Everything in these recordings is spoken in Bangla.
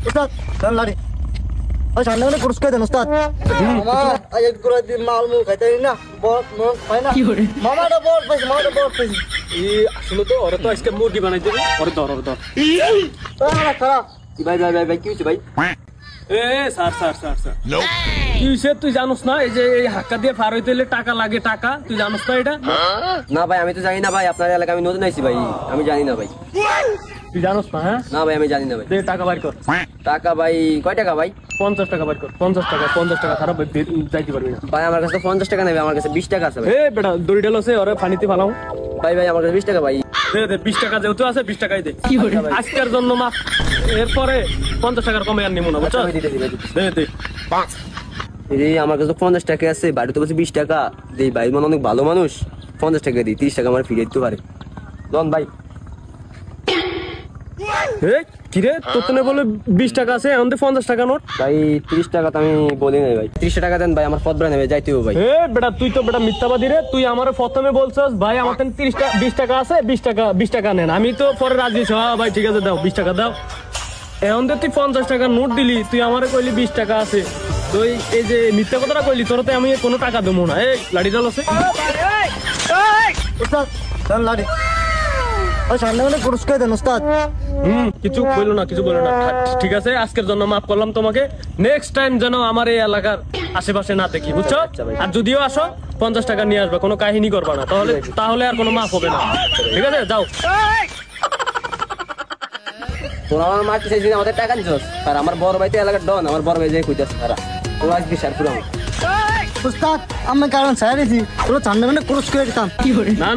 উস্তাদ চল লাড়ি ওই সামনে মানে পুরস্কার দেন উস্তাদ মামা আজ এক করে দিন মাল মু খাইতে না বল মন খাই না মামাটা বল পাইছে এই আসলে তো ওরে তো আজকে মুরগি বানাই দেব ওরে ধর খারাপ ভাই কি হইছে ভাই এ স্যার কি হইছে তুই জানোস না এই যে এই হাক্কা দিয়ে পার হইতে হলে টাকা লাগে টাকা তুই জানোস না এটা না ভাই আমি তো জানি না ভাই আপনার এলাকা আমি নতুন আইছি ভাই আমি জানি না ভাই তুই জানোস না হ্যাঁ না ভাই আমি জানি না ভাই দে টাকা বাইর কর টাকা ভাই কয় টাকা ভাই 50 টাকা বাইর কর 50 টাকা খারাপ যাইতে পারবি না ভাই আমার কাছে 50 টাকা নেবে আমার কাছে 20 টাকা আছে ভাই এ বেটা দড়ি ঢালছে ওরে পানিতে ফালাও ভাই আমার কাছে 20 টাকা ভাই দে 20 টাকা যেহেতু আছে 20 টাকাই দে আজকের জন্য মাপ এরপরে 50 টাকার কমে আর নিমু না বুঝছো দে এই আমার কাছে 50 টাকা আছে বাড়িতে বসে 20 টাকা দেই ভাই মানে অনেক ভালো মানুষ 50 টাকা দিই 30 টাকা আমার ফিরে দিতে পারে লন ভাই কিরে তোতনে বলে 20 টাকা আছে এখন 50 টাকা নোট ভাই 30 টাকা তো আমি বলি নাই ভাই 30 টাকা দেন ভাই আমার পথ বেড়া নেবে যাইতে হবে ভাই বেটা তুই তো বেটা মিথ্যাবাদী রে তুই আমার প্রথমে বলছস ভাই আমার 30 টাকা 20 টাকা আছে 20 টাকা নেন আমি তো পরে রাজি হইছি হ্যাঁ ভাই ঠিক আছে দাও 20 টাকা দাও এখন তুই 50 টাকা নোট দিলি তুই আমারে কইলি 20 টাকা আছে তুই এই যে মিথ্যা কথাটা কইলি তোরতে আমি কোনো টাকা দেবো না এই লাড়ি চাল আছে উস্তাদ চল লাড়ি ওই সামনে মানে পুরস্কার দেন উস্তাদ কিছু বললো না ঠিক আছে আজকের জন্য মাফ করলাম তোমাকে নেক্সট টাইম যেন আমার এই এলাকার আশেপাশে না দেখি বুঝছো আর যদিও আসো 50 টাকা নিয়ে আসবে কোনো কাহিনী করবা না তাহলে আর কোনো মাফ হবে না ঠিক আছে যাও তোরা আমার মারতে চাইছিস আমাদের টাকা নিছস আর আমার বড় ভাই তো এলাকার ডন আমার বড় ভাই যাই কইতাছ তারা তোরা আজকে শেয়ার পুরো উস্তাদ আমি কারণ ছাড়িয়েছি পুরো সামনে মানে পুরস্কার দিতাম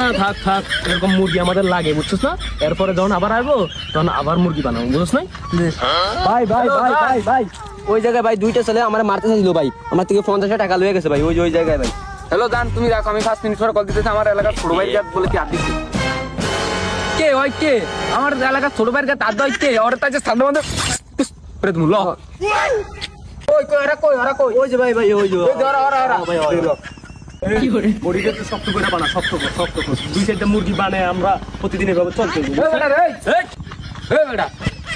না থাক এরকম মুরগি আমাদের লাগে বুঝছিস না এরপরে যখন আবার আসবো তখন আবার মুরগি বানাবো বুঝছিস না ভাই ওই জায়গায় ভাই দুইটা ছেলে আমার মারতে চাইছিল ভাই আমার থেকে 50 টাকা লয়ে গেছে ভাই ওই জায়গায় ভাই হ্যালো জান তুমি রাখো আমি 5 মিনিট পরে কল দিতেছি আমার এলাকার ছোট ভাই বলে কি আদিস কে ওই কে আমার এলাকার ছোট ভাইয়ের কাছে আদা কে ওর তাই যে সামনে মধ্যে প্রেত মুল ওই কই ওই যে ভাই ওই যে কি করে বডিটা তো শক্ত করে বানা শক্ত কর দুই সাইডে মুরগি বানায় আমরা প্রতিদিন এভাবে চলতে বেটা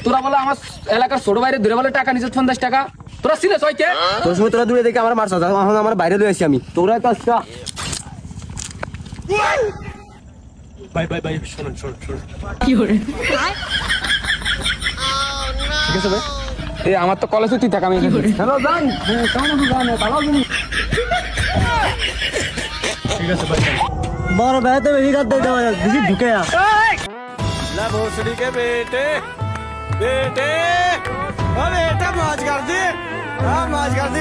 তোরা বলে আমার এলাকার ছোট ভাইরে ধরে বলে টাকা নিছে 50 টাকা তোরা সিনে ছয়কে তোর সময় তোরা দূরে দেখে আমার মারছ এখন আমার বাইরে লয়ে আসি আমি তোরা তো আসা ভাই শুনুন কি করে ঠিক আছে ভাই এই আমার তো কলেজে তুই টাকা আমি হ্যালো জান কেমন জান ভালো আছেন ঠিক আছে ভাই বড় বেতে বেশি রাত দে দাও বেশি ঢুকে ला भोसड़ी के बेटे ओ बेटा मौज कर दी मौज कर दी